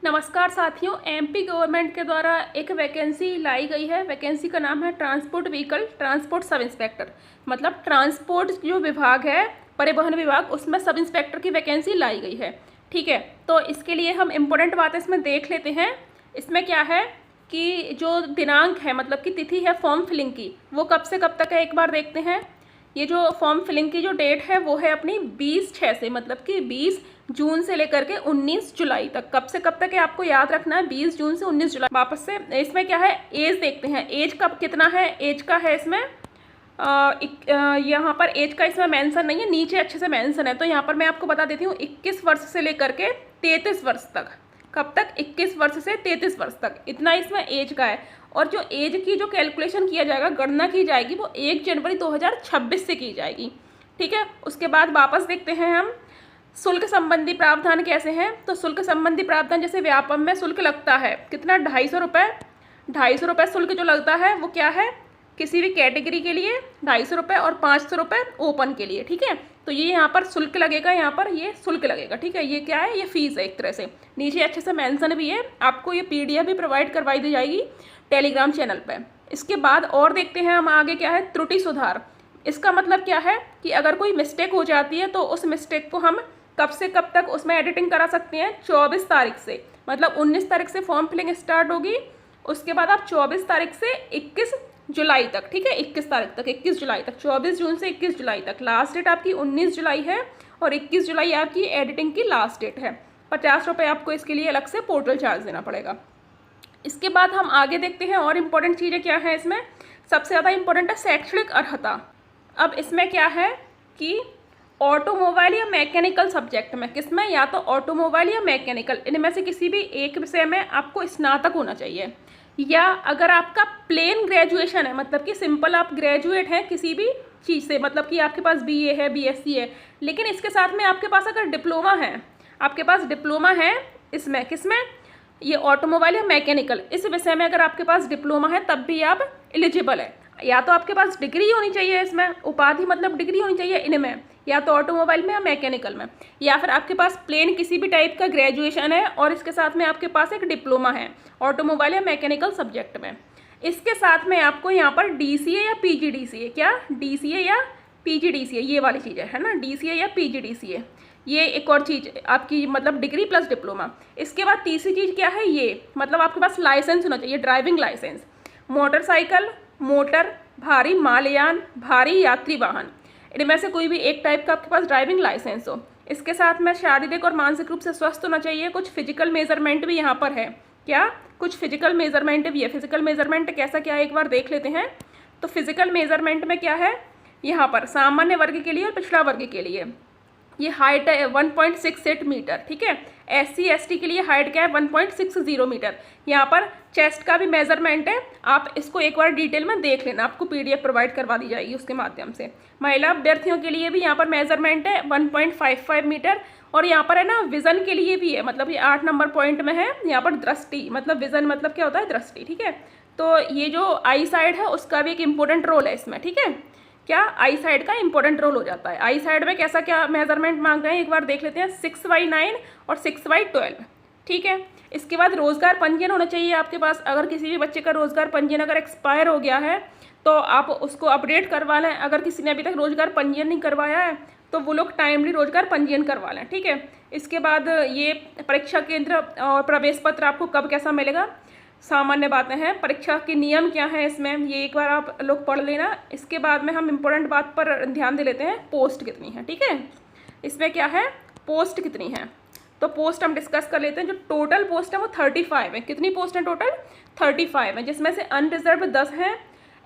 नमस्कार साथियों, MP government के द्वारा एक वैकेंसी लाई गई है। वैकेंसी का नाम है transport vehicle transport sub inspector. मतलब ट्रांसपोर्ट जो विभाग है, परिवहन विभाग, उसमें सब इंस्पेक्टर की वैकेंसी लाई गई है। ठीक है, तो इसके लिए हम इम्पोर्टेंट बातें इसमें देख लेते हैं। इसमें क्या है कि जो दिनांक है, मतलब कि तिथि है फॉर्म फिलिंग की, वो कब से कब तक है एक बार देखते हैं। ये जो फॉर्म फिलिंग की जो डेट है वो है अपनी 20/6 से, मतलब कि 20 जून से लेकर के 19 जुलाई तक। कब से कब तक है आपको याद रखना है, 20 जून से 19 जुलाई। वापस से इसमें क्या है, एज देखते हैं। एज कब कितना है, एज का है इसमें यहाँ पर एज का इसमें मेंशन नहीं है, नीचे अच्छे से मेंशन है। तो यहाँ पर मैं आपको बता देती हूँ 21 वर्ष से लेकर के 33 वर्ष तक। कब तक, 21 वर्ष से 33 वर्ष तक, इतना इसमें एज का है। और जो एज की जो कैलकुलेशन किया जाएगा, गणना की जाएगी, वो 1 जनवरी 2026 से की जाएगी। ठीक है, उसके बाद वापस देखते हैं हम शुल्क संबंधी प्रावधान कैसे हैं। तो शुल्क संबंधी प्रावधान जैसे व्यापम में शुल्क लगता है कितना, 250 रुपये। 250 रुपये शुल्क जो लगता है वो क्या है, किसी भी कैटेगरी के लिए 250 रुपये और 500 रुपये ओपन के लिए। ठीक है, तो ये यहाँ पर शुल्क लगेगा, यहाँ पर ये शुल्क लगेगा। ठीक है, ये क्या है, ये फीस है एक तरह से। नीचे अच्छे से मेंशन भी है, आपको ये PDF भी प्रोवाइड करवाई दी जाएगी टेलीग्राम चैनल पे। इसके बाद और देखते हैं हम आगे क्या है, त्रुटि सुधार। इसका मतलब क्या है कि अगर कोई मिस्टेक हो जाती है तो उस मिस्टेक को हम कब से कब तक उसमें एडिटिंग करा सकते हैं, 24 तारीख से। मतलब 19 तारीख से फॉर्म फिलिंग स्टार्ट होगी, उसके बाद आप 24 तारीख से 21 जुलाई तक। ठीक है, 21 तारीख तक, 21 जुलाई तक, 24 जून से 21 जुलाई तक। लास्ट डेट आपकी 19 जुलाई है और 21 जुलाई आपकी एडिटिंग की लास्ट डेट है। 50 रुपये आपको इसके लिए अलग से पोर्टल चार्ज देना पड़ेगा। इसके बाद हम आगे देखते हैं और इम्पोर्टेंट चीज़ें क्या है इसमें। सबसे ज़्यादा इम्पोर्टेंट है शैक्षणिक अर्हता। अब इसमें क्या है कि ऑटोमोबाइल या मैकेनिकल सब्जेक्ट में, किसमें, या तो ऑटोमोबाइल या मैकेनिकल, इनमें से किसी भी एक विषय में आपको स्नातक होना चाहिए। या अगर आपका प्लेन ग्रेजुएशन है, मतलब कि सिंपल आप ग्रेजुएट हैं किसी भी चीज़ से, मतलब कि आपके पास BA है, BSc है, लेकिन इसके साथ में आपके पास अगर डिप्लोमा है, आपके पास डिप्लोमा है इसमें, किसमें, ये ऑटोमोबाइल या मैकेनिकल, इस विषय में अगर आपके पास डिप्लोमा है तब भी आप एलिजिबल है। या तो आपके पास डिग्री होनी चाहिए इसमें, उपाधि मतलब डिग्री होनी चाहिए इनमें, या तो ऑटोमोबाइल में या मैकेनिकल में, या फिर आपके पास प्लेन किसी भी टाइप का ग्रेजुएशन है और इसके साथ में आपके पास एक डिप्लोमा है ऑटोमोबाइल या मैकेनिकल सब्जेक्ट में। इसके साथ में आपको यहाँ पर DCA या PGDCA, क्या DCA या PGDCA, ये वाली चीज़ें है ना, DCA या PGDCA, ये एक और चीज़ आपकी, मतलब डिग्री प्लस डिप्लोमा। इसके बाद तीसरी चीज़ क्या है, ये मतलब आपके पास लाइसेंस होना चाहिए, ड्राइविंग लाइसेंस, मोटरसाइकिल, मोटर, भारी मालयान, भारी यात्री वाहन, इनमें से कोई भी एक टाइप का आपके पास ड्राइविंग लाइसेंस हो। इसके साथ में शारीरिक और मानसिक रूप से स्वस्थ होना चाहिए। कुछ फिजिकल मेजरमेंट भी यहाँ पर है, क्या, कुछ फिजिकल मेजरमेंट भी है। फिजिकल मेजरमेंट कैसा क्या है एक बार देख लेते हैं। तो फिजिकल मेजरमेंट में क्या है, यहाँ पर सामान्य वर्ग के लिए और पिछड़ा वर्ग के लिए ये हाइट है 1.68 मीटर। ठीक है, SC ST के लिए हाइट क्या है, 1.60 मीटर। यहाँ पर चेस्ट का भी मेजरमेंट है, आप इसको एक बार डिटेल में देख लेना, आपको PDF प्रोवाइड करवा दी जाएगी उसके माध्यम से। महिला अभ्यर्थियों के लिए भी यहाँ पर मेजरमेंट है 1.55 मीटर। और यहाँ पर है ना, विजन के लिए भी है, मतलब ये 8 नंबर पॉइंट में है। यहाँ पर दृष्टि, मतलब विजन मतलब क्या होता है, दृष्टि। ठीक है, तो ये जो आई साइड है उसका भी एक इम्पोर्टेंट रोल है इसमें। ठीक है, क्या, आई साइड का इंपॉर्टेंट रोल हो जाता है। आई साइड में कैसा क्या मेजरमेंट मांग रहे हैं एक बार देख लेते हैं, 6/9 और 6/12। ठीक है, इसके बाद रोजगार पंजीयन होना चाहिए आपके पास। अगर किसी भी बच्चे का रोजगार पंजीयन अगर एक्सपायर हो गया है तो आप उसको अपडेट करवा लें। अगर किसी ने अभी तक रोजगार पंजीयन नहीं करवाया है तो वो लोग टाइमली रोजगार पंजीयन करवा लें। ठीक है, इसके बाद ये परीक्षा केंद्र और प्रवेश पत्र आपको कब कैसा मिलेगा, सामान्य बातें हैं। परीक्षा के नियम क्या है इसमें, ये एक बार आप लोग पढ़ लेना। इसके बाद में हम इम्पोर्टेंट बात पर ध्यान दे लेते हैं, पोस्ट कितनी है। ठीक है, इसमें क्या है, पोस्ट कितनी है, तो पोस्ट हम डिस्कस कर लेते हैं। जो टोटल पोस्ट है वो 35 है। कितनी पोस्ट है टोटल, 35 है, जिसमें से अनरिजर्व 10 हैं,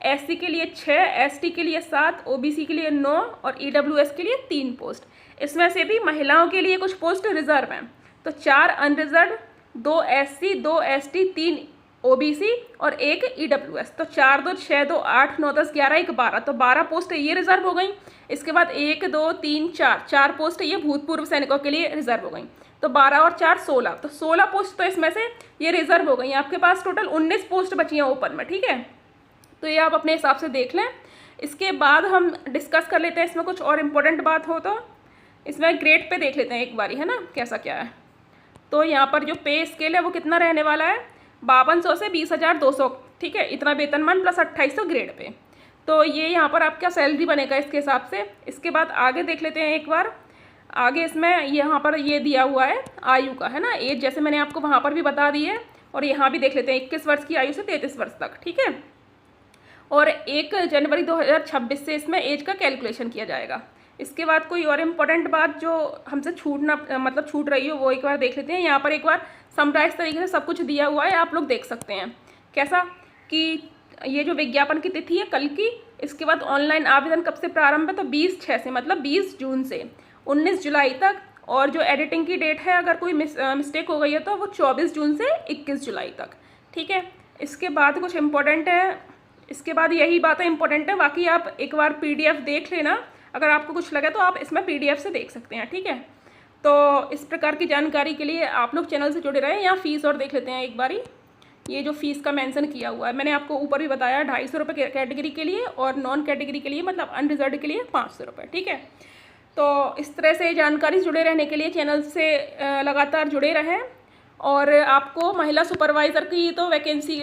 SC के लिए 6, ST के लिए 7, OBC के लिए 9 और EWS के लिए 3 पोस्ट। इसमें से भी महिलाओं के लिए कुछ पोस्ट रिजर्व हैं, तो 4 अनरिजर्व, 2 SC, 2 ST, 3 OBC और 1 EWS। तो 4, 2, 6, 2, 8, 9, 10, 11, 1, 12, तो 12 पोस्ट ये रिजर्व हो गई। इसके बाद 1, 2, 3, 4 पोस्ट ये भूतपूर्व सैनिकों के लिए रिजर्व हो गई। तो 12 और 4 16, तो 16 पोस्ट तो इसमें से ये रिजर्व हो गई। आपके पास टोटल 19 पोस्ट बची हैं ओपन में। ठीक है, तो ये आप अपने हिसाब से देख लें। इसके बाद हम डिस्कस कर लेते हैं इसमें कुछ और इम्पोर्टेंट बात हो तो। इसमें ग्रेड पे देख लेते हैं एक बारी, है ना, कैसा क्या है। तो यहाँ पर जो पे स्केल है वो कितना रहने वाला है, 5200 से 20,200, ठीक है, इतना वेतनमान प्लस 2800 ग्रेड पे। तो ये यहाँ पर आपका सैलरी बनेगा इसके हिसाब से। इसके बाद आगे देख लेते हैं एक बार। आगे इसमें यहाँ पर ये दिया हुआ है आयु का, है ना, एज जैसे मैंने आपको वहाँ पर भी बता दी है, और यहाँ भी देख लेते हैं 21 वर्ष की आयु से 33 वर्ष तक, ठीक है। और 1 जनवरी 2026 से इसमें एज का कैलकुलेशन किया जाएगा। इसके बाद कोई और इम्पोर्टेंट बात जो हमसे छूट रही हो वो एक बार देख लेते हैं। यहाँ पर एक बार समराइज तरीके से सब कुछ दिया हुआ है, आप लोग देख सकते हैं कैसा कि ये जो विज्ञापन की तिथि है कल की। इसके बाद ऑनलाइन आवेदन कब से प्रारंभ है, तो 20/6 से, मतलब 20 जून से 19 जुलाई तक। और जो एडिटिंग की डेट है, अगर कोई मिस्टेक हो गई है तो वो 24 जून से 21 जुलाई तक, ठीक है। इसके बाद कुछ इम्पोर्टेंट है, इसके बाद यही बातें इंपॉर्टेंट है, बाकी आप एक बार PDF देख लेना, अगर आपको कुछ लगे तो आप इसमें PDF से देख सकते हैं, ठीक है। तो इस प्रकार की जानकारी के लिए आप लोग चैनल से जुड़े रहें। यहाँ फ़ीस और देख लेते हैं एक बारी। ये जो फ़ीस का मेंशन किया हुआ है मैंने आपको ऊपर भी बताया, 250 रुपये कैटेगरी के लिए, और नॉन कैटेगरी के लिए मतलब अनरिजर्व्ड के लिए 500 रुपये, ठीक है। तो इस तरह से जानकारी जुड़े रहने के लिए चैनल से लगातार जुड़े रहें। और आपको महिला सुपरवाइज़र की तो वैकेंसी,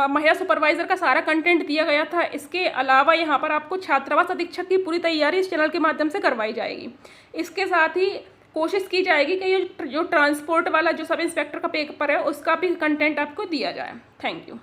महिला सुपरवाइज़र का सारा कंटेंट दिया गया था। इसके अलावा यहाँ पर आपको छात्रावास अधीक्षक की पूरी तैयारी इस चैनल के माध्यम से करवाई जाएगी। इसके साथ ही कोशिश की जाएगी कि ये जो ट्रांसपोर्ट वाला जो सब इंस्पेक्टर का पेपर है उसका भी कंटेंट आपको दिया जाए। Thank you.